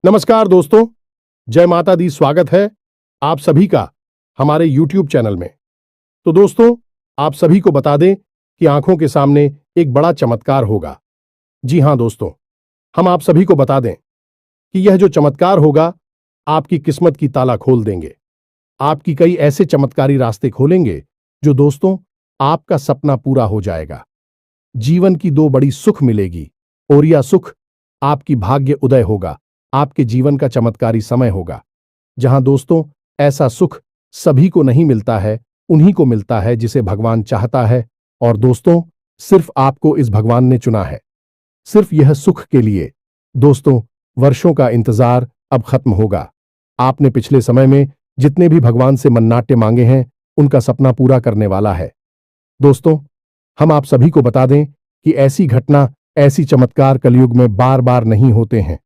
नमस्कार दोस्तों, जय माता दी। स्वागत है आप सभी का हमारे YouTube चैनल में। तो दोस्तों, आप सभी को बता दें कि आंखों के सामने एक बड़ा चमत्कार होगा। जी हां दोस्तों, हम आप सभी को बता दें कि यह जो चमत्कार होगा आपकी किस्मत की ताला खोल देंगे। आपकी कई ऐसे चमत्कारी रास्ते खोलेंगे जो दोस्तों आपका सपना पूरा हो जाएगा। जीवन की दो बड़ी सुख मिलेगी और यह सुख आपकी भाग्य उदय होगा। आपके जीवन का चमत्कारी समय होगा जहां दोस्तों ऐसा सुख सभी को नहीं मिलता है, उन्हीं को मिलता है जिसे भगवान चाहता है। और दोस्तों सिर्फ आपको इस भगवान ने चुना है, सिर्फ यह सुख के लिए। दोस्तों वर्षों का इंतजार अब खत्म होगा। आपने पिछले समय में जितने भी भगवान से मन्नाटे मांगे हैं उनका सपना पूरा करने वाला है। दोस्तों हम आप सभी को बता दें कि ऐसी घटना, ऐसी चमत्कार कलयुग में बार बार नहीं होते हैं।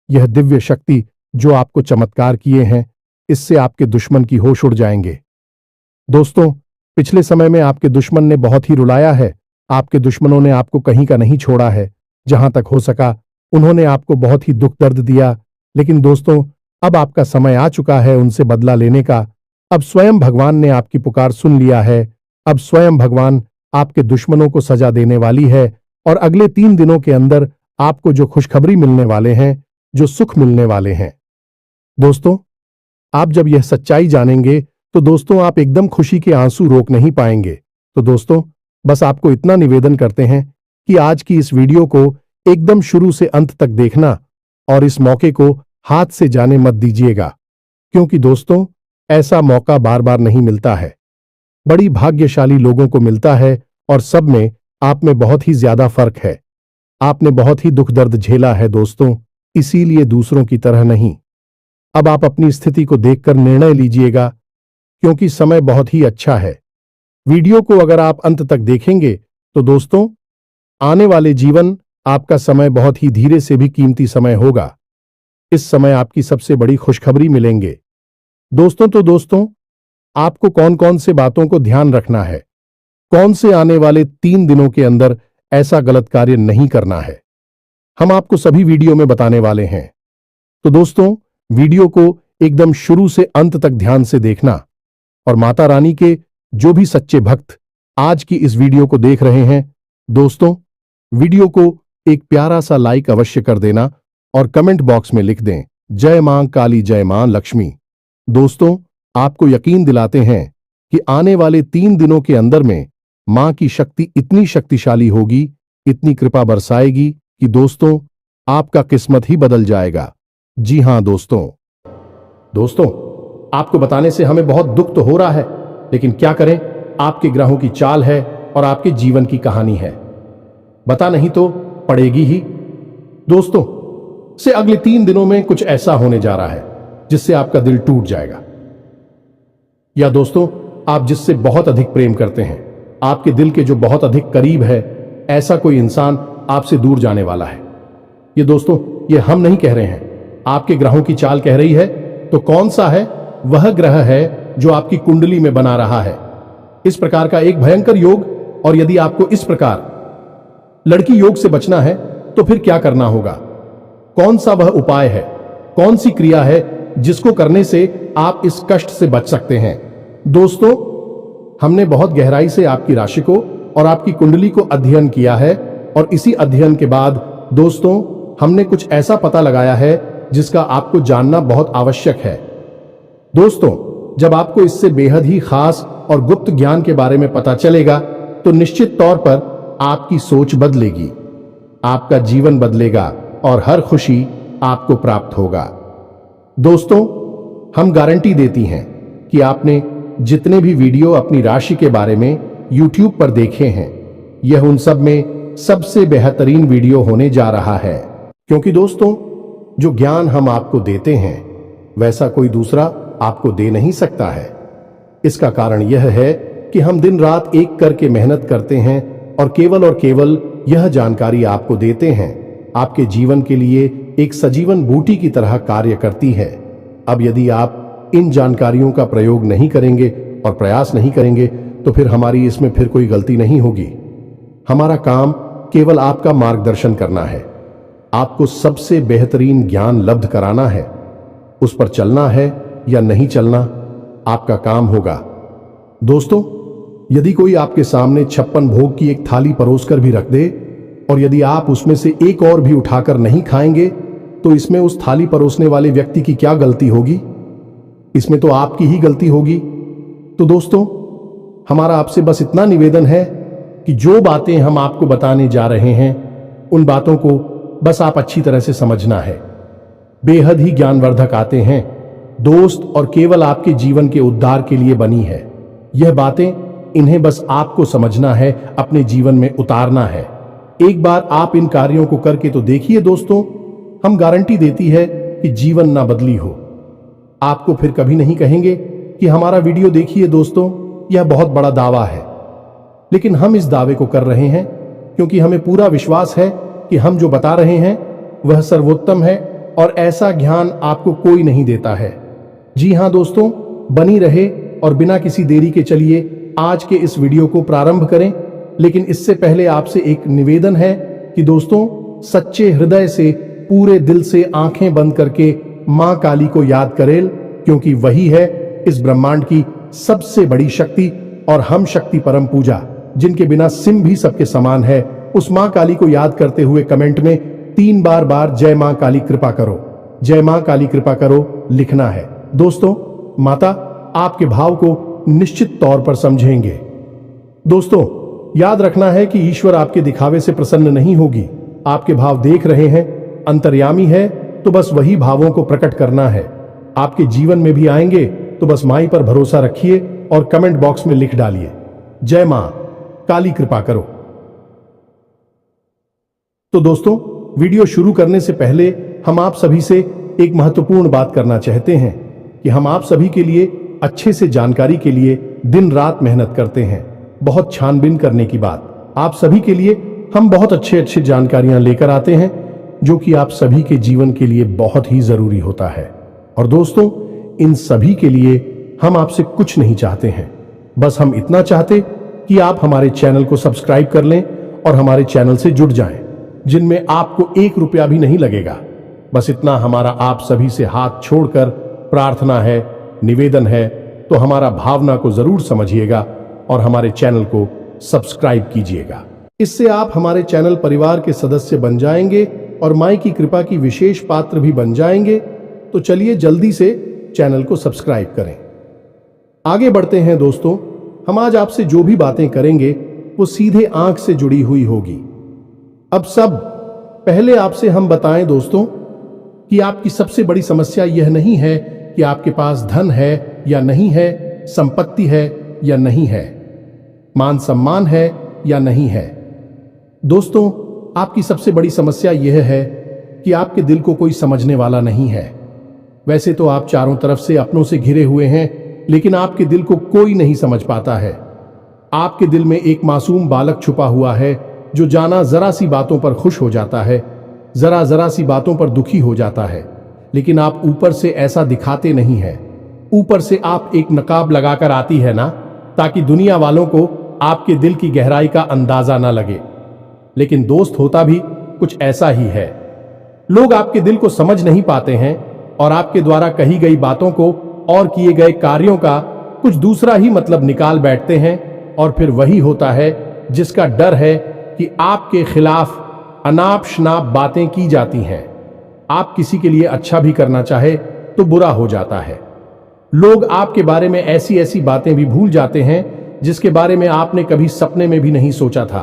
यह दिव्य शक्ति जो आपको चमत्कार किए हैं, इससे आपके दुश्मन की होश उड़ जाएंगे। दोस्तों पिछले समय में आपके दुश्मन ने बहुत ही रुलाया है। आपके दुश्मनों ने आपको कहीं का नहीं छोड़ा है। जहां तक हो सका उन्होंने आपको बहुत ही दुख दर्द दिया। लेकिन दोस्तों अब आपका समय आ चुका है उनसे बदला लेने का। अब स्वयं भगवान ने आपकी पुकार सुन लिया है। अब स्वयं भगवान आपके दुश्मनों को सजा देने वाली है। और अगले 3 दिनों के अंदर आपको जो खुशखबरी मिलने वाले हैं, जो सुख मिलने वाले हैं, दोस्तों आप जब यह सच्चाई जानेंगे तो दोस्तों आप एकदम खुशी के आंसू रोक नहीं पाएंगे। तो दोस्तों बस आपको इतना निवेदन करते हैं कि आज की इस वीडियो को एकदम शुरू से अंत तक देखना और इस मौके को हाथ से जाने मत दीजिएगा, क्योंकि दोस्तों ऐसा मौका बार बार नहीं मिलता है। बड़ी भाग्यशाली लोगों को मिलता है और सब में आप में बहुत ही ज्यादा फर्क है। आपने बहुत ही दुख दर्द झेला है दोस्तों, इसीलिए दूसरों की तरह नहीं। अब आप अपनी स्थिति को देखकर निर्णय लीजिएगा, क्योंकि समय बहुत ही अच्छा है। वीडियो को अगर आप अंत तक देखेंगे तो दोस्तों आने वाले जीवन आपका समय बहुत ही धीरे से भी कीमती समय होगा। इस समय आपकी सबसे बड़ी खुशखबरी मिलेंगे दोस्तों। तो दोस्तों आपको कौन कौन से बातों को ध्यान रखना है, कौन से आने वाले 3 दिनों के अंदर ऐसा गलत कार्य नहीं करना है, हम आपको सभी वीडियो में बताने वाले हैं। तो दोस्तों वीडियो को एकदम शुरू से अंत तक ध्यान से देखना। और माता रानी के जो भी सच्चे भक्त आज की इस वीडियो को देख रहे हैं, दोस्तों वीडियो को एक प्यारा सा लाइक अवश्य कर देना और कमेंट बॉक्स में लिख दें जय मां काली, जय मां लक्ष्मी। दोस्तों आपको यकीन दिलाते हैं कि आने वाले 3 दिनों के अंदर में मां की शक्ति इतनी शक्तिशाली होगी, इतनी कृपा बरसाएगी कि दोस्तों आपका किस्मत ही बदल जाएगा। जी हां दोस्तों आपको बताने से हमें बहुत दुख तो हो रहा है, लेकिन क्या करें, आपके ग्रहों की चाल है और आपके जीवन की कहानी है। बता नहीं तो पड़ेगी ही। दोस्तों से अगले 3 दिनों में कुछ ऐसा होने जा रहा है जिससे आपका दिल टूट जाएगा। या दोस्तों आप जिससे बहुत अधिक प्रेम करते हैं, आपके दिल के जो बहुत अधिक करीब है, ऐसा कोई इंसान आपसे दूर जाने वाला है। ये दोस्तों ये हम नहीं कह रहे हैं, आपके ग्रहों की चाल कह रही है। तो कौन सा है वह ग्रह है जो आपकी कुंडली में बना रहा है इस प्रकार का एक भयंकर योग। और यदि आपको इस प्रकार लड़की योग से बचना है तो फिर क्या करना होगा, कौन सा वह उपाय है, कौन सी क्रिया है जिसको करने से आप इस कष्ट से बच सकते हैं। दोस्तों हमने बहुत गहराई से आपकी राशि को और आपकी कुंडली को अध्ययन किया है और इसी अध्ययन के बाद दोस्तों हमने कुछ ऐसा पता लगाया है जिसका आपको जानना बहुत आवश्यक है। दोस्तों जब आपको इससे बेहद ही खास और गुप्त ज्ञान के बारे में पता चलेगा तो निश्चित तौर पर आपकी सोच बदलेगी, आपका जीवन बदलेगा और हर खुशी आपको प्राप्त होगा। दोस्तों हम गारंटी देती हैं कि आपने जितने भी वीडियो अपनी राशि के बारे में YouTube पर देखे हैं, यह उन सब में सबसे बेहतरीन वीडियो होने जा रहा है। क्योंकि दोस्तों जो ज्ञान हम आपको देते हैं वैसा कोई दूसरा आपको दे नहीं सकता है। इसका कारण यह है कि हम दिन रात एक करके मेहनत करते हैं और केवल यह जानकारी आपको देते हैं। आपके जीवन के लिए एक सजीवन बूटी की तरह कार्य करती है। अब यदि आप इन जानकारियों का प्रयोग नहीं करेंगे और प्रयास नहीं करेंगे तो फिर हमारी इसमें फिर कोई गलती नहीं होगी। हमारा काम केवल आपका मार्गदर्शन करना है। आपको सबसे बेहतरीन ज्ञान लब्ध कराना है। उस पर चलना है या नहीं चलना आपका काम होगा। दोस्तों, यदि कोई आपके सामने 56 भोग की एक थाली परोसकर भी रख दे और यदि आप उसमें से एक और भी उठाकर नहीं खाएंगे तो इसमें उस थाली परोसने वाले व्यक्ति की क्या गलती होगी? इसमें तो आपकी ही गलती होगी। तो दोस्तों, हमारा आपसे बस इतना निवेदन है कि जो बातें हम आपको बताने जा रहे हैं उन बातों को बस आप अच्छी तरह से समझना है। बेहद ही ज्ञानवर्धक आते हैं दोस्त और केवल आपके जीवन के उद्धार के लिए बनी है। यह बातें इन्हें बस आपको समझना है, अपने जीवन में उतारना है। एक बार आप इन कार्यों को करके तो देखिए दोस्तों, हम गारंटी देती है कि जीवन ना बदली हो। आपको फिर कभी नहीं कहेंगे कि हमारा वीडियो देखिए। दोस्तों, यह बहुत बड़ा दावा है, लेकिन हम इस दावे को कर रहे हैं क्योंकि हमें पूरा विश्वास है कि हम जो बता रहे हैं वह सर्वोत्तम है और ऐसा ज्ञान आपको कोई नहीं देता है। जी हां दोस्तों, बनी रहे और बिना किसी देरी के चलिए आज के इस वीडियो को प्रारंभ करें। लेकिन इससे पहले आपसे एक निवेदन है कि दोस्तों, सच्चे हृदय से, पूरे दिल से आंखें बंद करके मां काली को याद करें, क्योंकि वही है इस ब्रह्मांड की सबसे बड़ी शक्ति और हम शक्ति परम पूजा, जिनके बिना सिम भी सबके समान है। उस मां काली को याद करते हुए कमेंट में 3 बार जय मां काली कृपा करो, जय मां काली कृपा करो लिखना है। दोस्तों, माता आपके भाव को निश्चित तौर पर समझेंगे। दोस्तों, याद रखना है कि ईश्वर आपके दिखावे से प्रसन्न नहीं होगी। आपके भाव देख रहे हैं, अंतर्यामी है, तो बस वही भावों को प्रकट करना है। आपके जीवन में भी आएंगे तो बस माई पर भरोसा रखिए और कमेंट बॉक्स में लिख डालिए, जय मां काली कृपा करो। तो दोस्तों, वीडियो शुरू करने से पहले हम आप सभी से एक महत्वपूर्ण बात करना चाहते हैं कि हम आप सभी के लिए अच्छे से जानकारी के लिए दिन रात मेहनत करते हैं। बहुत छानबीन करने की बात, आप सभी के लिए हम बहुत अच्छे जानकारियां लेकर आते हैं जो कि आप सभी के जीवन के लिए बहुत ही जरूरी होता है। और दोस्तों, इन सभी के लिए हम आपसे कुछ नहीं चाहते हैं, बस हम इतना चाहते कि आप हमारे चैनल को सब्सक्राइब कर लें और हमारे चैनल से जुड़ जाएं, जिनमें आपको 1 रुपया भी नहीं लगेगा। बस इतना हमारा आप सभी से हाथ छोड़कर प्रार्थना है, निवेदन है। तो हमारा भावना को जरूर समझिएगा और हमारे चैनल को सब्सक्राइब कीजिएगा। इससे आप हमारे चैनल परिवार के सदस्य बन जाएंगे और माई की कृपा की विशेष पात्र भी बन जाएंगे। तो चलिए जल्दी से चैनल को सब्सक्राइब करें। आगे बढ़ते हैं दोस्तों, हम आज आपसे जो भी बातें करेंगे वो सीधे आंख से जुड़ी हुई होगी। अब सब पहले आपसे हम बताएं दोस्तों कि आपकी सबसे बड़ी समस्या यह नहीं है कि आपके पास धन है या नहीं है, संपत्ति है या नहीं है, मान सम्मान है या नहीं है। दोस्तों, आपकी सबसे बड़ी समस्या यह है कि आपके दिल को कोई समझने वाला नहीं है। वैसे तो आप चारों तरफ से अपनों से घिरे हुए हैं, लेकिन आपके दिल को कोई नहीं समझ पाता है। आपके दिल में एक मासूम बालक छुपा हुआ है जो जाना जरा सी बातों पर खुश हो जाता है, जरा सी बातों पर दुखी हो जाता है। लेकिन आप ऊपर से ऐसा दिखाते नहीं है। ऊपर से आप एक नकाब लगाकर आती है ना, ताकि दुनिया वालों को आपके दिल की गहराई का अंदाजा ना लगे। लेकिन दोस्त, होता भी कुछ ऐसा ही है। लोग आपके दिल को समझ नहीं पाते हैं और आपके द्वारा कही गई बातों को और किए गए कार्यों का कुछ दूसरा ही मतलब निकाल बैठते हैं। और फिर वही होता है जिसका डर है कि आपके खिलाफ अनाप शनाप बातें की जाती हैं। आप किसी के लिए अच्छा भी करना चाहे तो बुरा हो जाता है। लोग आपके बारे में ऐसी बातें भी भूल जाते हैं जिसके बारे में आपने कभी सपने में भी नहीं सोचा था।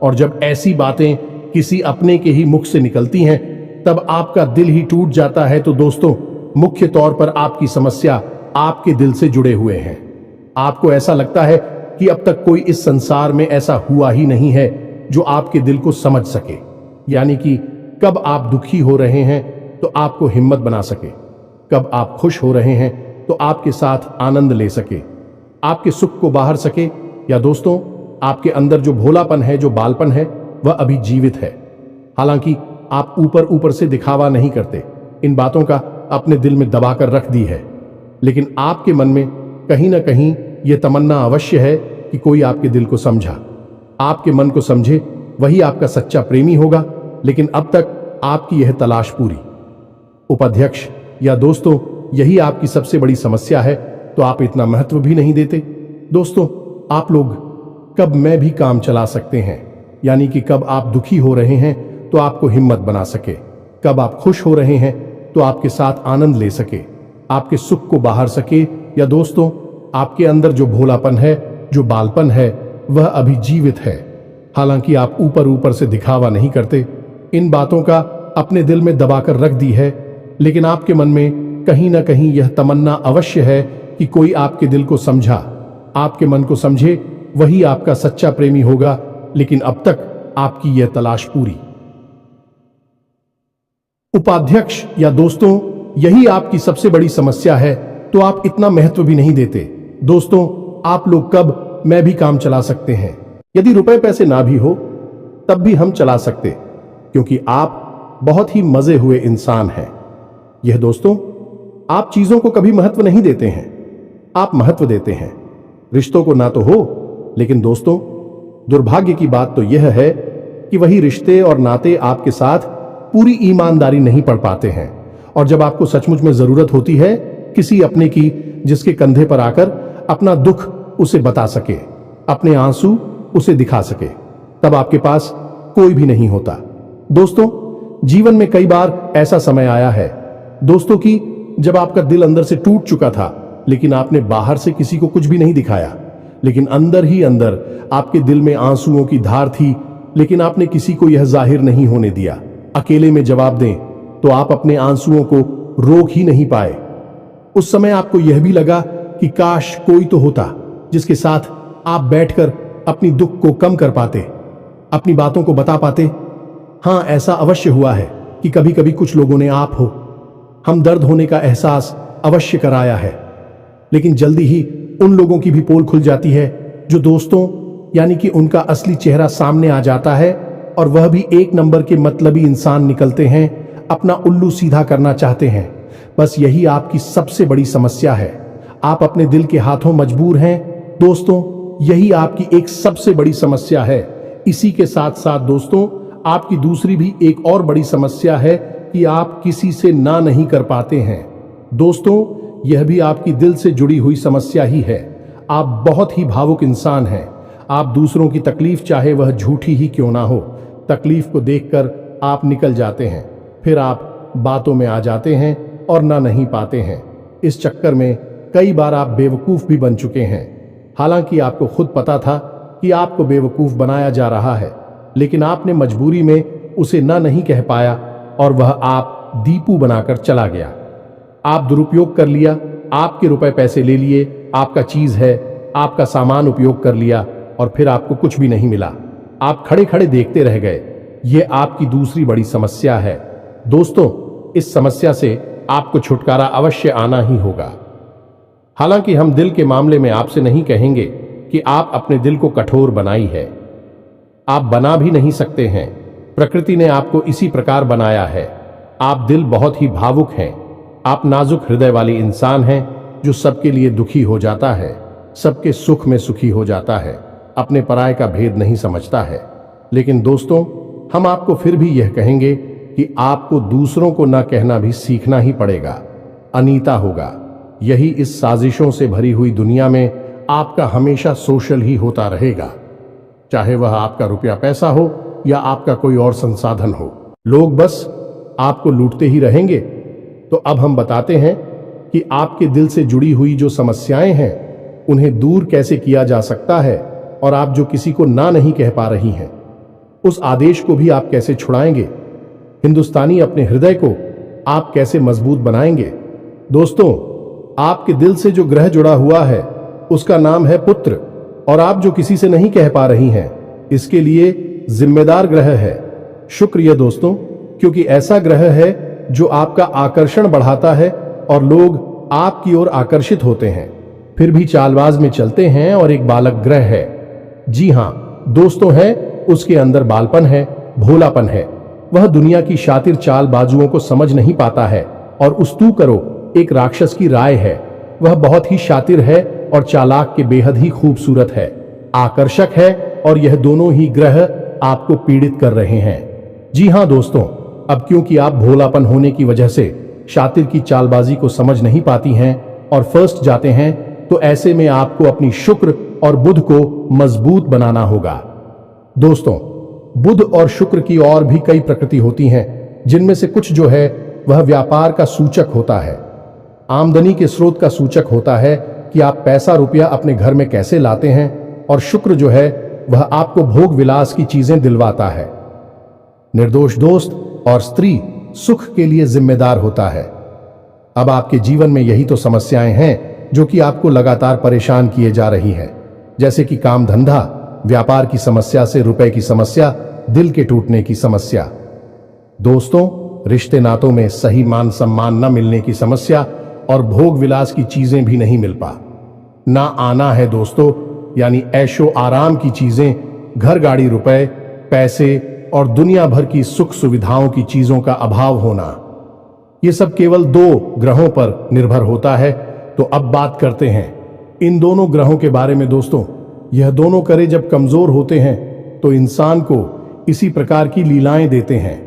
और जब ऐसी बातें किसी अपने के ही मुख से निकलती हैं तब आपका दिल ही टूट जाता है। तो दोस्तों, मुख्य तौर पर आपकी समस्या आपके दिल से जुड़े हुए हैं। आपको ऐसा लगता है कि अब तक कोई इस संसार में ऐसा हुआ ही नहीं है जो आपके दिल को समझ सके। यानी कि कब आप दुखी हो रहे हैं तो आपको हिम्मत बना सके, कब आप खुश हो रहे हैं तो आपके साथ आनंद ले सके, आपके सुख को बाहर सके। या दोस्तों, आपके अंदर जो भोलापन है, जो बालपन है, वह अभी जीवित है। हालांकि आप ऊपर से दिखावा नहीं करते, इन बातों का अपने दिल में दबाकर रख दी है, लेकिन आपके मन में कहीं ना कहीं यह तमन्ना अवश्य है कि कोई आपके दिल को समझा, आपके मन को समझे, वही आपका सच्चा प्रेमी होगा। लेकिन अब तक आपकी यह तलाश पूरी। उपाध्यक्ष या दोस्तों, यही आपकी सबसे बड़ी समस्या है, तो आप इतना महत्व भी नहीं देते। दोस्तों, आप लोग कब मैं भी काम चला सकते हैं, यानी कि कब आप दुखी हो रहे हैं तो आपको हिम्मत बना सके, कब आप खुश हो रहे हैं तो आपके साथ आनंद ले सके, आपके सुख को बाहर सके। या दोस्तों, आपके अंदर जो भोलापन है, जो बालपन है, वह अभी जीवित है। हालांकि आप ऊपर ऊपर से दिखावा नहीं करते, इन बातों का अपने दिल में दबाकर रख दी है, लेकिन आपके मन में कहीं ना कहीं यह तमन्ना अवश्य है कि कोई आपके दिल को समझा, आपके मन को समझे, वही आपका सच्चा प्रेमी होगा। लेकिन अब तक आपकी यह तलाश पूरी। उपाध्यक्ष या दोस्तों, यही आपकी सबसे बड़ी समस्या है, तो आप इतना महत्व भी नहीं देते। दोस्तों, आप लोग कब मैं भी काम चला सकते हैं, यदि रुपए पैसे ना भी हो तब भी हम चला सकते, क्योंकि आप बहुत ही मजे हुए इंसान हैं। यह दोस्तों, आप चीजों को कभी महत्व नहीं देते हैं, आप महत्व देते हैं रिश्तों को ना तो हो। लेकिन दोस्तों, दुर्भाग्य की बात तो यह है कि वही रिश्ते और नाते आपके साथ पूरी ईमानदारी नहीं पढ़ पाते हैं, और जब आपको सचमुच में जरूरत होती है किसी अपने की, जिसके कंधे पर आकर अपना दुख उसे बता सके, अपने आंसू उसे दिखा सके, तब आपके पास कोई भी नहीं होता। दोस्तों, जीवन में कई बार ऐसा समय आया है दोस्तों कि जब आपका दिल अंदर से टूट चुका था, लेकिन आपने बाहर से किसी को कुछ भी नहीं दिखाया, लेकिन अंदर ही अंदर आपके दिल में आंसुओं की धार थी, लेकिन आपने किसी को यह जाहिर नहीं होने दिया। अकेले में जवाब दें तो आप अपने आंसुओं को रोक ही नहीं पाए। उस समय आपको यह भी लगा कि काश कोई तो होता जिसके साथ आप बैठकर अपनी दुख को कम कर पाते, अपनी बातों को बता पाते। हां, ऐसा अवश्य हुआ है कि कभी कभी कुछ लोगों ने आप हो हम दर्द होने का एहसास अवश्य कराया है, लेकिन जल्दी ही उन लोगों की भी पोल खुल जाती है जो दोस्तों, यानी कि उनका असली चेहरा सामने आ जाता है, और वह भी एक नंबर के मतलबी इंसान निकलते हैं, अपना उल्लू सीधा करना चाहते हैं। बस यही आपकी सबसे बड़ी समस्या है, आप अपने दिल के हाथों मजबूर हैं। दोस्तों, यही आपकी एक सबसे बड़ी समस्या है। इसी के साथ साथ दोस्तों, आपकी दूसरी भी एक और बड़ी समस्या है कि आप किसी से ना नहीं कर पाते हैं। दोस्तों, यह भी आपकी दिल से जुड़ी हुई समस्या ही है। आप बहुत ही भावुक इंसान हैं। आप दूसरों की तकलीफ, चाहे वह झूठी ही क्यों ना हो, तकलीफ को देखकर आप निकल जाते हैं, फिर आप बातों में आ जाते हैं और ना नहीं पाते हैं। इस चक्कर में कई बार आप बेवकूफ भी बन चुके हैं। हालांकि आपको खुद पता था कि आपको बेवकूफ बनाया जा रहा है, लेकिन आपने मजबूरी में उसे ना नहीं कह पाया, और वह आप दीपू बनाकर चला गया। आप दुरुपयोग कर लिया, आपके रुपए पैसे ले लिए, आपका चीज है, आपका सामान उपयोग कर लिया, और फिर आपको कुछ भी नहीं मिला। आप खड़े खड़े देखते रह गए। यह आपकी दूसरी बड़ी समस्या है। दोस्तों, इस समस्या से आपको छुटकारा अवश्य आना ही होगा। हालांकि हम दिल के मामले में आपसे नहीं कहेंगे कि आप अपने दिल को कठोर बनाई है, आप बना भी नहीं सकते हैं। प्रकृति ने आपको इसी प्रकार बनाया है। आप दिल बहुत ही भावुक हैं, आप नाजुक हृदय वाले इंसान हैं, जो सबके लिए दुखी हो जाता है, सबके सुख में सुखी हो जाता है, अपने पराये का भेद नहीं समझता है। लेकिन दोस्तों, हम आपको फिर भी यह कहेंगे कि आपको दूसरों को ना कहना भी सीखना ही पड़ेगा, अनीता होगा। यही इस साजिशों से भरी हुई दुनिया में आपका हमेशा सोशल ही होता रहेगा, चाहे वह आपका रुपया पैसा हो या आपका कोई और संसाधन हो। लोग बस आपको लूटते ही रहेंगे। तो अब हम बताते हैं कि आपके दिल से जुड़ी हुई जो समस्याएं हैं, उन्हें दूर कैसे किया जा सकता है, और आप जो किसी को ना नहीं कह पा रही हैं, उस आदेश को भी आप कैसे छुड़ाएंगे। हिंदुस्तानी अपने हृदय को आप कैसे मजबूत बनाएंगे। दोस्तों, आपके दिल से जो ग्रह जुड़ा हुआ है उसका नाम है पुत्र, और आप जो किसी से नहीं कह पा रही हैं, इसके लिए जिम्मेदार ग्रह है शुक्र। ये दोस्तों, क्योंकि ऐसा ग्रह है जो आपका आकर्षण बढ़ाता है और लोग आपकी ओर आकर्षित होते हैं, फिर भी चालबाज में चलते हैं, और एक बालक ग्रह है। जी हां दोस्तों, है उसके अंदर बालपन है, भोलापन है। वह दुनिया की शातिर चालबाजुओं को समझ नहीं पाता है, और उस्तू करो एक राक्षस की राय है। वह बहुत ही शातिर है और चालाक के बेहद ही खूबसूरत है, आकर्षक है, और यह दोनों ही ग्रह आपको पीड़ित कर रहे हैं। जी हां दोस्तों, अब क्योंकि आप भोलापन होने की वजह से शातिर की चालबाजी को समझ नहीं पाती हैं और फर्स्ट जाते हैं, तो ऐसे में आपको अपनी शुक्र और बुध को मजबूत बनाना होगा। दोस्तों, बुध और शुक्र की और भी कई प्रकृति होती हैं, जिनमें से कुछ जो है वह व्यापार का सूचक होता है, आमदनी के स्रोत का सूचक होता है कि आप पैसा रुपया अपने घर में कैसे लाते हैं, और शुक्र जो है वह आपको भोग विलास की चीजें दिलवाता है। निर्दोष दोस्त और स्त्री सुख के लिए जिम्मेदार होता है। अब आपके जीवन में यही तो समस्याएं हैं जो कि आपको लगातार परेशान किए जा रही हैं, जैसे कि काम धंधा, व्यापार की समस्या से रुपए की समस्या, दिल के टूटने की समस्या। दोस्तों, रिश्ते नातों में सही मान सम्मान न मिलने की समस्या और भोग विलास की चीजें भी नहीं मिल पा ना आना है दोस्तों, यानी ऐशो आराम की चीजें, घर गाड़ी रुपए पैसे और दुनिया भर की सुख सुविधाओं की चीजों का अभाव होना। ये सब केवल 2 ग्रहों पर निर्भर होता है। तो अब बात करते हैं इन दोनों ग्रहों के बारे में। दोस्तों, यह दोनों करे जब कमजोर होते हैं तो इंसान को इसी प्रकार की लीलाएं देते हैं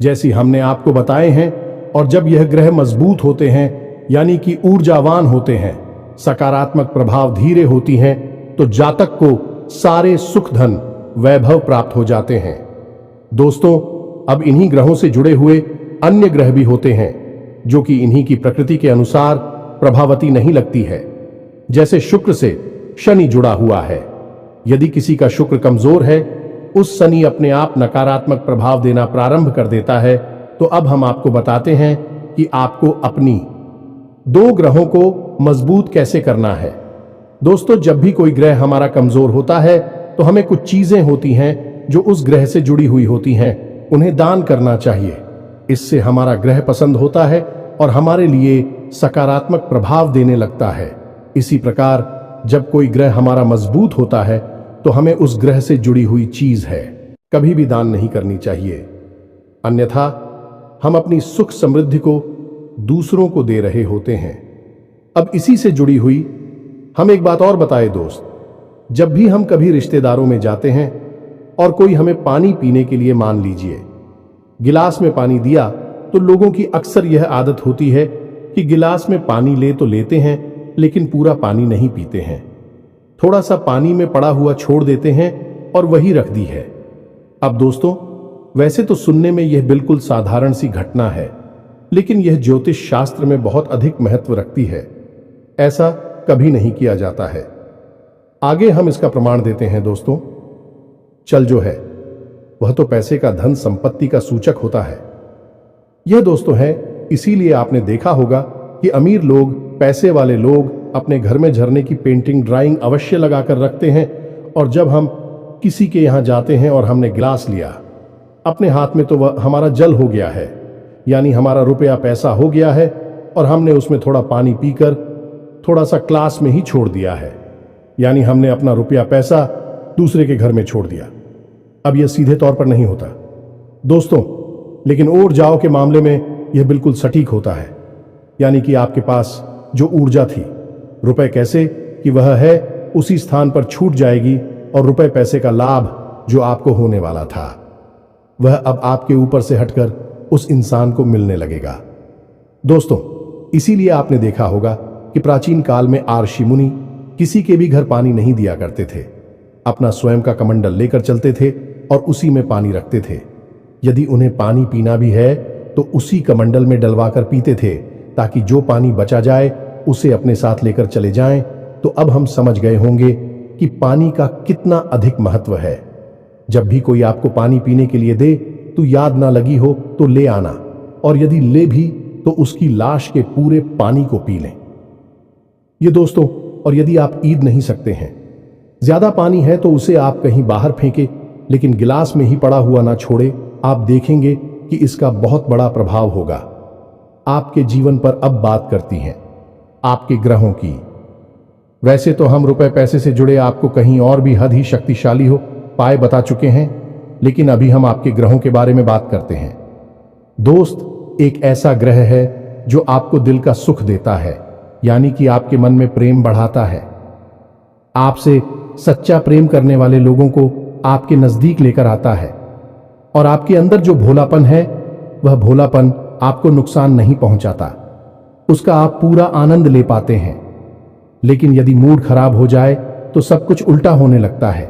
जैसी हमने आपको बताए हैं, और जब यह ग्रह मजबूत होते हैं यानी कि ऊर्जावान होते हैं, सकारात्मक प्रभाव धीरे होती हैं, तो जातक को सारे सुख धन वैभव प्राप्त हो जाते हैं। दोस्तों, अब इन्हीं ग्रहों से जुड़े हुए अन्य ग्रह भी होते हैं जो कि इन्हीं की प्रकृति के अनुसार प्रभावती नहीं लगती है। जैसे शुक्र से शनि जुड़ा हुआ है। यदि किसी का शुक्र कमजोर है, उस शनि अपने आप नकारात्मक प्रभाव देना प्रारंभ कर देता है। तो अब हम आपको बताते हैं कि आपको अपनी 2 ग्रहों को मजबूत कैसे करना है। दोस्तों, जब भी कोई ग्रह हमारा कमजोर होता है तो हमें कुछ चीजें होती हैं जो उस ग्रह से जुड़ी हुई होती हैं, उन्हें दान करना चाहिए। इससे हमारा ग्रह पसंद होता है और हमारे लिए सकारात्मक प्रभाव देने लगता है। इसी प्रकार जब कोई ग्रह हमारा मजबूत होता है तो हमें उस ग्रह से जुड़ी हुई चीज है कभी भी दान नहीं करनी चाहिए, अन्यथा हम अपनी सुख समृद्धि को दूसरों को दे रहे होते हैं। अब इसी से जुड़ी हुई हम एक बात और बताए दोस्त, जब भी हम कभी रिश्तेदारों में जाते हैं और कोई हमें पानी पीने के लिए, मान लीजिए गिलास में पानी दिया, तो लोगों की अक्सर यह आदत होती है कि गिलास में पानी ले तो लेते हैं लेकिन पूरा पानी नहीं पीते हैं, थोड़ा सा पानी में पड़ा हुआ छोड़ देते हैं और वही रख दी है। अब दोस्तों, वैसे तो सुनने में यह बिल्कुल साधारण सी घटना है, लेकिन यह ज्योतिष शास्त्र में बहुत अधिक महत्व रखती है। ऐसा कभी नहीं किया जाता है। आगे हम इसका प्रमाण देते हैं। दोस्तों, चल जो है वह तो पैसे का, धन संपत्ति का सूचक होता है। यह दोस्तों है, इसीलिए आपने देखा होगा कि अमीर लोग, पैसे वाले लोग अपने घर में झरने की पेंटिंग, ड्राइंग अवश्य लगाकर रखते हैं, और जब हम किसी के यहां जाते हैं और हमने गिलास लिया अपने हाथ में, तो वह हमारा जल हो गया है, यानी हमारा रुपया पैसा हो गया है, और हमने उसमें थोड़ा पानी पीकर थोड़ा सा क्लास में ही छोड़ दिया है, यानी हमने अपना रुपया पैसा दूसरे के घर में छोड़ दिया। अब यह सीधे तौर पर नहीं होता दोस्तों, लेकिन और जाओ के मामले में यह बिल्कुल सटीक होता है, यानी कि आपके पास जो ऊर्जा थी, रुपए कैसे कि वह है उसी स्थान पर छूट जाएगी, और रुपए पैसे का लाभ जो आपको होने वाला था वह अब आपके ऊपर से हटकर उस इंसान को मिलने लगेगा। दोस्तों, इसीलिए आपने देखा होगा कि प्राचीन काल में आर्षि मुनि किसी के भी घर पानी नहीं दिया करते थे, अपना स्वयं का कमंडल लेकर चलते थे और उसी में पानी रखते थे। यदि उन्हें पानी पीना भी है तो उसी कमंडल में डलवाकर पीते थे, ताकि जो पानी बचा जाए उसे अपने साथ लेकर चले जाएं। तो अब हम समझ गए होंगे कि पानी का कितना अधिक महत्व है। जब भी कोई आपको पानी पीने के लिए दे तो याद ना लगी हो तो ले आना, और यदि ले भी तो उसकी लाश के पूरे पानी को पी लें। ये दोस्तों, और यदि आप ईद नहीं सकते हैं, ज्यादा पानी है तो उसे आप कहीं बाहर फेंके, लेकिन गिलास में ही पड़ा हुआ ना छोड़े। आप देखेंगे कि इसका बहुत बड़ा प्रभाव होगा आपके जीवन पर। अब बात करती हैं आपके ग्रहों की। वैसे तो हम रुपए पैसे से जुड़े आपको कहीं और भी हद ही शक्तिशाली हो पाए बता चुके हैं, लेकिन अभी हम आपके ग्रहों के बारे में बात करते हैं। दोस्त, एक ऐसा ग्रह है जो आपको दिल का सुख देता है, यानी कि आपके मन में प्रेम बढ़ाता है, आपसे सच्चा प्रेम करने वाले लोगों को आपके नजदीक लेकर आता है, और आपके अंदर जो भोलापन है वह भोलापन आपको नुकसान नहीं पहुंचाता, उसका आप पूरा आनंद ले पाते हैं। लेकिन यदि मूड खराब हो जाए तो सब कुछ उल्टा होने लगता है।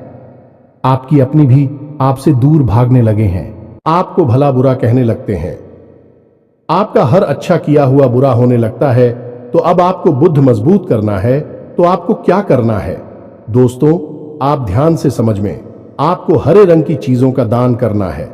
आपकी अपनी भी आपसे दूर भागने लगे हैं, आपको भला बुरा कहने लगते हैं, आपका हर अच्छा किया हुआ बुरा होने लगता है। तो अब आपको बुद्ध मजबूत करना है तो आपको क्या करना है? दोस्तों, आप ध्यान से समझ में, आपको हरे रंग की चीजों का दान करना है।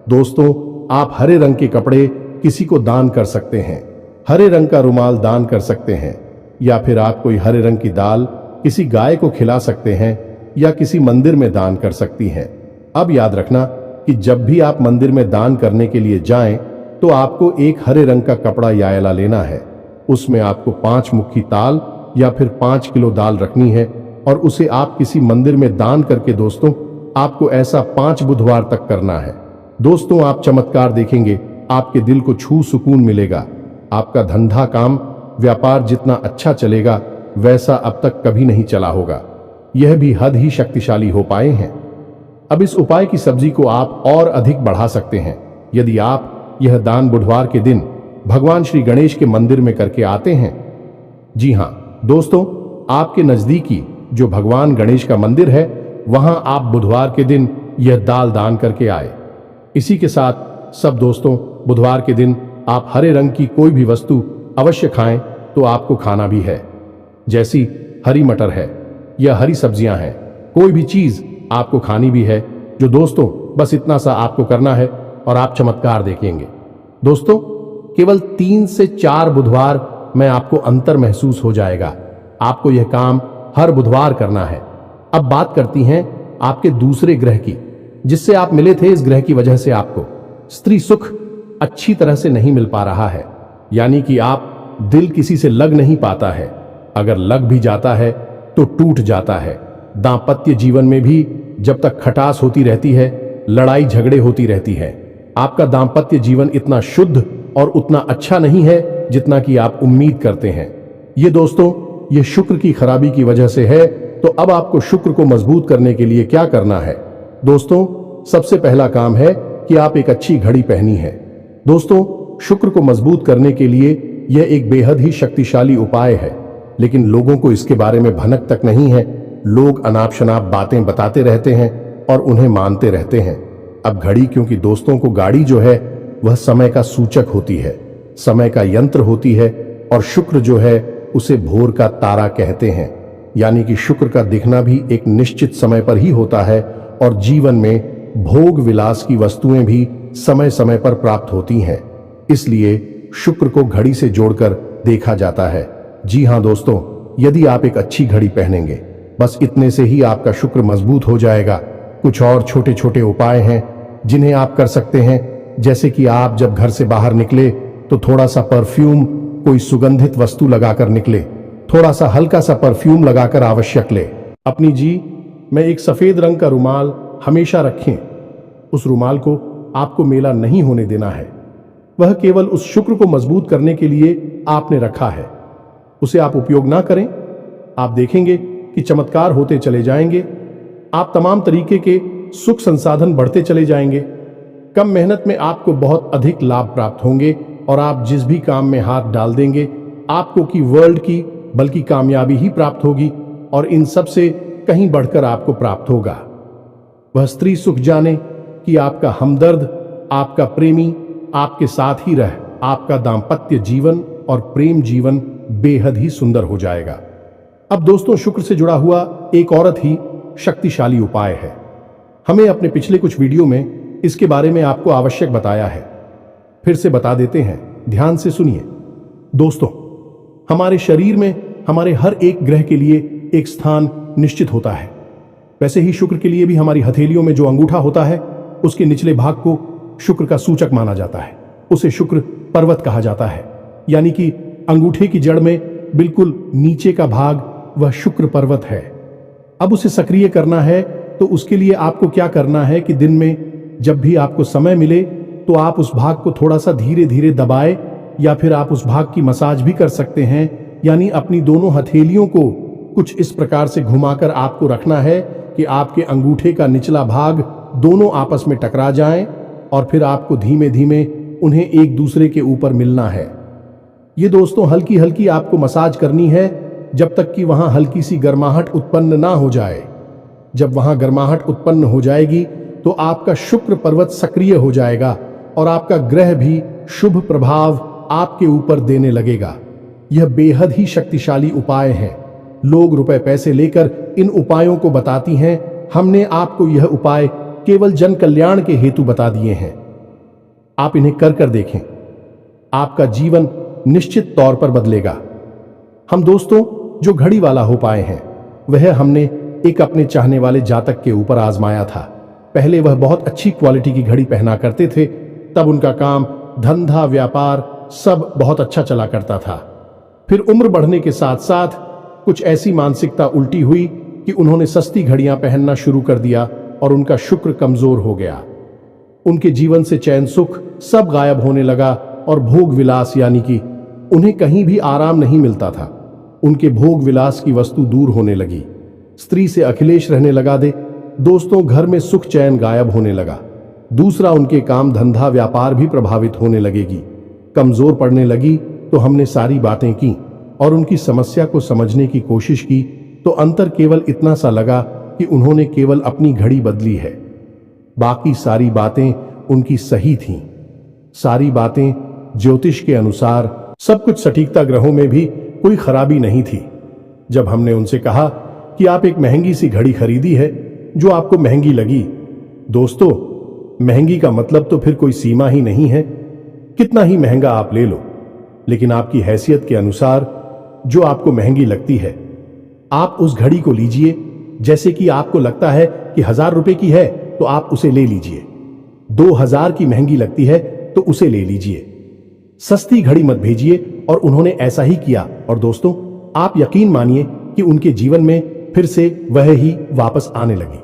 दोस्तों, आप हरे रंग के कपड़े किसी को दान कर सकते हैं, हरे रंग का रुमाल दान कर सकते हैं, या फिर आप कोई हरे रंग की दाल किसी गाय को खिला सकते हैं या किसी मंदिर में दान कर सकती हैं। अब याद रखना कि जब भी आप मंदिर में दान करने के लिए जाएं तो आपको एक हरे रंग का कपड़ा यायला लेना है। उसमें आपको 5 मुट्ठी ताल या फिर 5 किलो दाल रखनी है और उसे आप किसी मंदिर में दान करके दोस्तों, आपको ऐसा 5 बुधवार तक करना है। दोस्तों, आप चमत्कार देखेंगे, आपके दिल को छू सुकून मिलेगा। आपका धंधा काम व्यापार जितना अच्छा चलेगा वैसा अब तक कभी नहीं चला होगा। यह भी हद ही शक्तिशाली हो पाए हैं। अब इस उपाय की सब्जी को आप और अधिक बढ़ा सकते हैं। यदि आप यह दान बुधवार के दिन भगवान श्री गणेश के मंदिर में करके आते हैं। जी हां दोस्तों, आपके नजदीकी जो भगवान गणेश का मंदिर है वहां आप बुधवार के दिन यह दाल दान करके आए। इसी के साथ सब दोस्तों, बुधवार के दिन आप हरे रंग की कोई भी वस्तु अवश्य खाएं तो आपको खाना भी है, जैसी हरी मटर है या हरी सब्जियां हैं, कोई भी चीज आपको खानी भी है। जो दोस्तों, बस इतना सा आपको करना है और आप चमत्कार देखेंगे। दोस्तों, केवल 3 से 4 बुधवार में आपको अंतर महसूस हो जाएगा। आपको यह काम हर बुधवार करना है। अब बात करती हैं आपके दूसरे ग्रह की, जिससे आप मिले थे। इस ग्रह की वजह से आपको स्त्री सुख अच्छी तरह से नहीं मिल पा रहा है, यानी कि आप दिल किसी से लग नहीं पाता है। अगर लग भी जाता है तो टूट जाता है। दांपत्य जीवन में भी जब तक खटास होती रहती है, लड़ाई झगड़े होती रहती है। आपका दांपत्य जीवन इतना शुद्ध और उतना अच्छा नहीं है जितना कि आप उम्मीद करते हैं। ये दोस्तों, ये शुक्र की खराबी की वजह से है। तो अब आपको शुक्र को मजबूत करने के लिए क्या करना है? दोस्तों, सबसे पहला काम है कि आप एक अच्छी घड़ी पहनी है। दोस्तों, शुक्र को मजबूत करने के लिए यह एक बेहद ही शक्तिशाली उपाय है, लेकिन लोगों को इसके बारे में भनक तक नहीं है। लोग अनाप शनाप बातें बताते रहते हैं और उन्हें मानते रहते हैं। अब घड़ी, क्योंकि दोस्तों को गाड़ी जो है वह समय का सूचक होती है, समय का यंत्र होती है, और शुक्र जो है उसे भोर का तारा कहते हैं। यानी कि शुक्र का दिखना भी एक निश्चित समय पर ही होता है और जीवन में भोग विलास की वस्तुएं भी समय समय पर प्राप्त होती हैं। इसलिए शुक्र को घड़ी से जोड़कर देखा जाता है। जी हां दोस्तों, यदि आप एक अच्छी घड़ी पहनेंगे, बस इतने से ही आपका शुक्र मजबूत हो जाएगा। कुछ और छोटे छोटे उपाय हैं जिन्हें आप कर सकते हैं, जैसे कि आप जब घर से बाहर निकले तो थोड़ा सा परफ्यूम, कोई सुगंधित वस्तु लगाकर निकले। थोड़ा सा हल्का सा परफ्यूम लगाकर आवश्यक ले। अपनी जी में एक सफेद रंग का रुमाल हमेशा रखें। उस रुमाल को आपको मेला नहीं होने देना है। वह केवल उस शुक्र को मजबूत करने के लिए आपने रखा है। उसे आप उपयोग ना करें, आप देखेंगे कि चमत्कार होते चले जाएंगे। आप तमाम तरीके के सुख संसाधन बढ़ते चले जाएंगे। कम मेहनत में आपको बहुत अधिक लाभ प्राप्त होंगे और आप जिस भी काम में हाथ डाल देंगे आपको की वर्ल्ड की बल्कि कामयाबी ही प्राप्त होगी, और इन सब से कहीं बढ़कर आपको प्राप्त होगा वह स्त्री सुख। जाने कि आपका हमदर्द, आपका प्रेमी आपके साथ ही रह आपका दाम्पत्य जीवन और प्रेम जीवन बेहद ही सुंदर हो जाएगा। अब दोस्तों, शुक्र से जुड़ा हुआ एक औरत ही शक्तिशाली उपाय है। हमें अपने पिछले कुछ वीडियो में इसके बारे में आपको आवश्यक बताया है, फिर से बता देते हैं, ध्यान से सुनिए। दोस्तों, हमारे शरीर में हमारे हर एक ग्रह के लिए एक स्थान निश्चित होता है। वैसे ही शुक्र के लिए भी हमारी हथेलियों में जो अंगूठा होता है उसके निचले भाग को शुक्र का सूचक माना जाता है। उसे शुक्र पर्वत कहा जाता है, यानी कि अंगूठे की जड़ में बिल्कुल नीचे का भाग वह शुक्र पर्वत है। अब उसे सक्रिय करना है तो उसके लिए आपको क्या करना है कि दिन में जब भी आपको समय मिले तो आप उस भाग को थोड़ा सा धीरे धीरे दबाए, या फिर आप उस भाग की मसाज भी कर सकते हैं। यानी अपनी दोनों हथेलियों को कुछ इस प्रकार से घुमाकर आपको रखना है कि आपके अंगूठे का निचला भाग दोनों आपस में टकरा जाएं, और फिर आपको धीमे धीमे उन्हें एक दूसरे के ऊपर मिलना है। ये दोस्तों हल्की हल्की आपको मसाज करनी है जब तक कि वहां हल्की सी गर्माहट उत्पन्न ना हो जाए। जब वहां गर्माहट उत्पन्न हो जाएगी तो आपका शुक्र पर्वत सक्रिय हो जाएगा और आपका ग्रह भी शुभ प्रभाव आपके ऊपर देने लगेगा। यह बेहद ही शक्तिशाली उपाय है। लोग रुपए पैसे लेकर इन उपायों को बताती हैं। हमने आपको यह उपाय केवल जन कल्याण के हेतु बता दिए हैं। आप इन्हें कर देखें, आपका जीवन निश्चित तौर पर बदलेगा। हम दोस्तों जो घड़ी वाला हो पाए हैं वह हमने एक अपने चाहने वाले जातक के ऊपर आजमाया था। पहले वह बहुत अच्छी क्वालिटी की घड़ी पहना करते थे, तब उनका काम, धंधा, व्यापार सब बहुत अच्छा चला करता था। फिर उम्र बढ़ने के साथ साथ कुछ ऐसी मानसिकता उल्टी हुई कि उन्होंने सस्ती घड़ियां पहनना शुरू कर दिया और उनका शुक्र कमजोर हो गया। उनके जीवन से चैन सुख सब गायब होने लगा और भोग विलास यानी कि उन्हें कहीं भी आराम नहीं मिलता था। उनके भोग विलास की वस्तु दूर होने लगी। स्त्री से अखिलेश रहने लगा दे। दोस्तों घर में सुख चैन गायब होने लगा। दूसरा, उनके काम, धंधा, व्यापार भी प्रभावित होने लगेगी, कमजोर पड़ने लगी। तो हमने सारी बातें की और उनकी समस्या को समझने की कोशिश की तो अंतर केवल इतना सा लगा कि उन्होंने केवल अपनी घड़ी बदली है। बाकी सारी बातें उनकी सही थीं। सारी बातें ज्योतिष के अनुसार, सब कुछ सटीकता, ग्रहों में भी कोई खराबी नहीं थी। जब हमने उनसे कहा कि आप एक महंगी सी घड़ी खरीदी है जो आपको महंगी लगी, दोस्तों महंगी का मतलब तो फिर कोई सीमा ही नहीं है। कितना ही महंगा आप ले लो, लेकिन आपकी हैसियत के अनुसार जो आपको महंगी लगती है आप उस घड़ी को लीजिए। जैसे कि आपको लगता है कि 1000 रुपए की है तो आप उसे ले लीजिए। 2000 की महंगी लगती है तो उसे ले लीजिए। सस्ती घड़ी मत भेजिए। और उन्होंने ऐसा ही किया। और दोस्तों आप यकीन मानिए कि उनके जीवन में फिर से वह ही वापस आने लगी।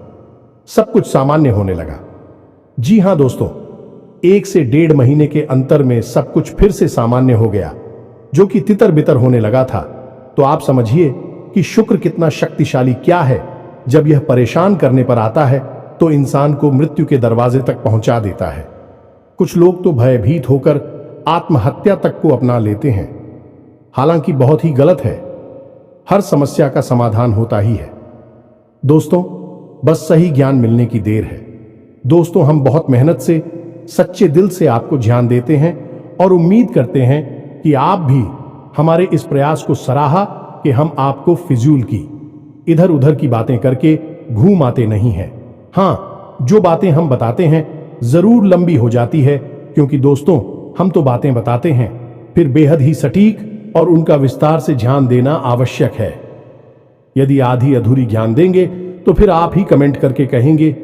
सब कुछ सामान्य होने लगा। जी हां दोस्तों, 1 से 1.5 महीने के अंतर में सब कुछ फिर से सामान्य हो गया, जो कि तितर बितर होने लगा था। तो आप समझिए कि शुक्र कितना शक्तिशाली क्या है। जब यह परेशान करने पर आता है तो इंसान को मृत्यु के दरवाजे तक पहुंचा देता है। कुछ लोग तो भयभीत होकर आत्महत्या तक को अपना लेते हैं, हालांकि बहुत ही गलत है। हर समस्या का समाधान होता ही है दोस्तों, बस सही ज्ञान मिलने की देर है। दोस्तों हम बहुत मेहनत से, सच्चे दिल से आपको ज्ञान देते हैं और उम्मीद करते हैं कि आप भी हमारे इस प्रयास को सराहा कि हम आपको फिजूल की, इधर उधर की बातें करके घूम आते नहीं हैं। हाँ, जो बातें हम बताते हैं जरूर लंबी हो जाती है, क्योंकि दोस्तों हम तो बातें बताते हैं, फिर बेहद ही सटीक और उनका विस्तार से ध्यान देना आवश्यक है। यदि आधी अधूरी ज्ञान देंगे तो फिर आप ही कमेंट करके कहेंगे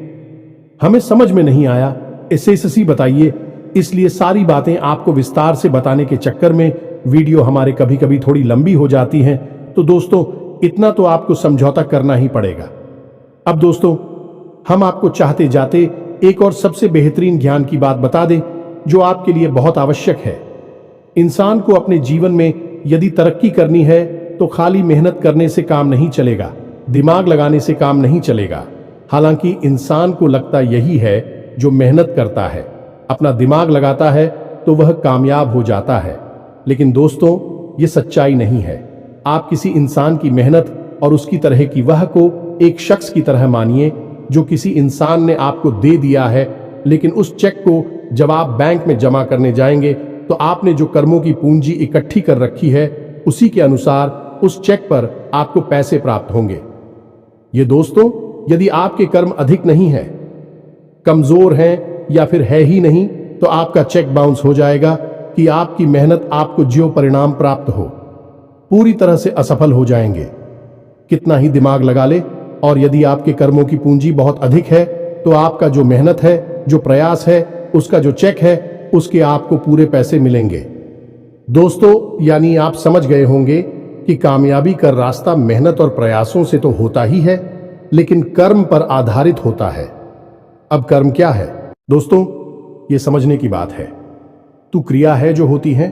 हमें समझ में नहीं आया, इसे बताइए। इसलिए सारी बातें आपको विस्तार से बताने के चक्कर में वीडियो हमारे कभी कभी थोड़ी लंबी हो जाती हैं। तो दोस्तों इतना तो आपको समझौता करना ही पड़ेगा। अब दोस्तों हम आपको चाहते जाते एक और सबसे बेहतरीन ज्ञान की बात बता दें जो आपके लिए बहुत आवश्यक है। इंसान को अपने जीवन में यदि तरक्की करनी है तो खाली मेहनत करने से काम नहीं चलेगा, दिमाग लगाने से काम नहीं चलेगा। हालांकि इंसान को लगता यही है, जो मेहनत करता है, अपना दिमाग लगाता है तो वह कामयाब हो जाता है। लेकिन दोस्तों ये सच्चाई नहीं है। आप किसी इंसान की मेहनत और उसकी तरह की वह को एक शख्स की तरह मानिए जो किसी इंसान ने आपको दे दिया है, लेकिन उस चेक को जब आप बैंक में जमा करने जाएंगे तो आपने जो कर्मों की पूंजी इकट्ठी कर रखी है उसी के अनुसार उस चेक पर आपको पैसे प्राप्त होंगे। ये दोस्तों यदि आपके कर्म अधिक नहीं है, कमजोर हैं या फिर है ही नहीं, तो आपका चेक बाउंस हो जाएगा कि आपकी मेहनत आपको जो परिणाम प्राप्त हो पूरी तरह से असफल हो जाएंगे। कितना ही दिमाग लगा ले, और यदि आपके कर्मों की पूंजी बहुत अधिक है तो आपका जो मेहनत है, जो प्रयास है, उसका जो चेक है, उसके आपको पूरे पैसे मिलेंगे। दोस्तों यानी आप समझ गए होंगे कि कामयाबी का रास्ता मेहनत और प्रयासों से तो होता ही है, लेकिन कर्म पर आधारित होता है। अब कर्म क्या है दोस्तों, ये समझने की बात है। तू क्रिया है जो होती हैं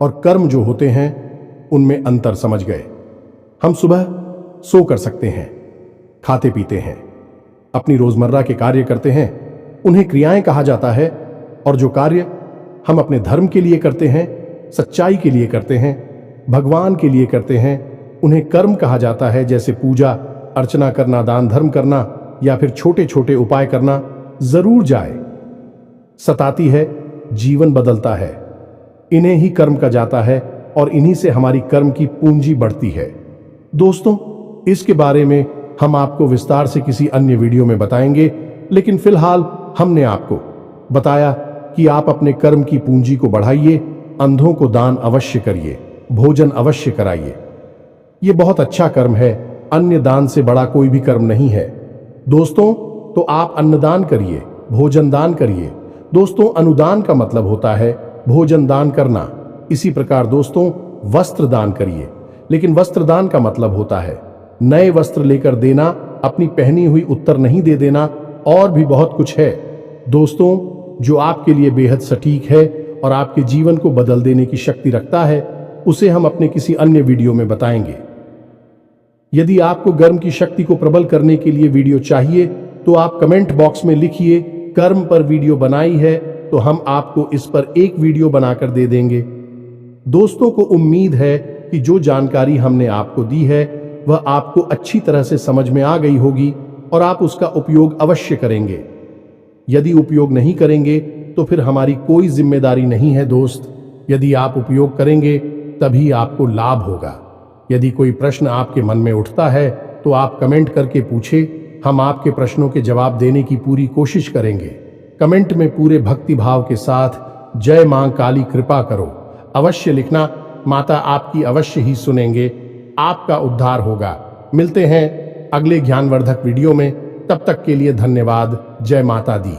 और कर्म जो होते हैं उनमें अंतर समझ गए। हम सुबह सो कर सकते हैं, खाते पीते हैं, अपनी रोजमर्रा के कार्य करते हैं, उन्हें क्रियाएं कहा जाता है। और जो कार्य हम अपने धर्म के लिए करते हैं, सच्चाई के लिए करते हैं, भगवान के लिए करते हैं, उन्हें कर्म कहा जाता है। जैसे पूजा अर्चना करना, दान धर्म करना या फिर छोटे छोटे उपाय करना जरूर जाए सताती है, जीवन बदलता है। इन्हें ही कर्म कहा जाता है और इन्हीं से हमारी कर्म की पूंजी बढ़ती है। दोस्तों, इसके बारे में हम आपको विस्तार से किसी अन्य वीडियो में बताएंगे, लेकिन फिलहाल हमने आपको बताया कि आप अपने कर्म की पूंजी को बढ़ाइए, अंधों को दान अवश्य करिए, भोजन अवश्य कराइए। ये बहुत अच्छा कर्म है, अन्य दान से बड़ा कोई भी कर्म नहीं है। दोस्तों, तो आप अन्नदान करिए, भोजन दान करिए। दोस्तों, अनुदान का मतलब होता है भोजन दान करना। इसी प्रकार दोस्तों, वस्त्र दान करिए, लेकिन वस्त्र दान का मतलब होता है नए वस्त्र लेकर देना, अपनी पहनी हुई उत्तर नहीं दे देना, और भी बहुत कुछ है दोस्तों, जो आपके लिए बेहद सटीक है और आपके जीवन को बदल देने की शक्ति रखता है। उसे हम अपने किसी अन्य वीडियो में बताएंगे। यदि आपको कर्म की शक्ति को प्रबल करने के लिए वीडियो चाहिए तो आप कमेंट बॉक्स में लिखिए कर्म पर वीडियो बनाई है, तो हम आपको इस पर एक वीडियो बनाकर दे देंगे। दोस्तों को उम्मीद है कि जो जानकारी हमने आपको दी है वह आपको अच्छी तरह से समझ में आ गई होगी और आप उसका उपयोग अवश्य करेंगे। यदि उपयोग नहीं करेंगे तो फिर हमारी कोई जिम्मेदारी नहीं है दोस्त। यदि आप उपयोग करेंगे तभी आपको लाभ होगा। यदि कोई प्रश्न आपके मन में उठता है तो आप कमेंट करके पूछे, हम आपके प्रश्नों के जवाब देने की पूरी कोशिश करेंगे। कमेंट में पूरे भक्ति भाव के साथ जय मां काली कृपा करो अवश्य लिखना। माता आपकी अवश्य ही सुनेंगे, आपका उद्धार होगा। मिलते हैं अगले ज्ञानवर्धक वीडियो में, तब तक के लिए धन्यवाद। जय माता दी।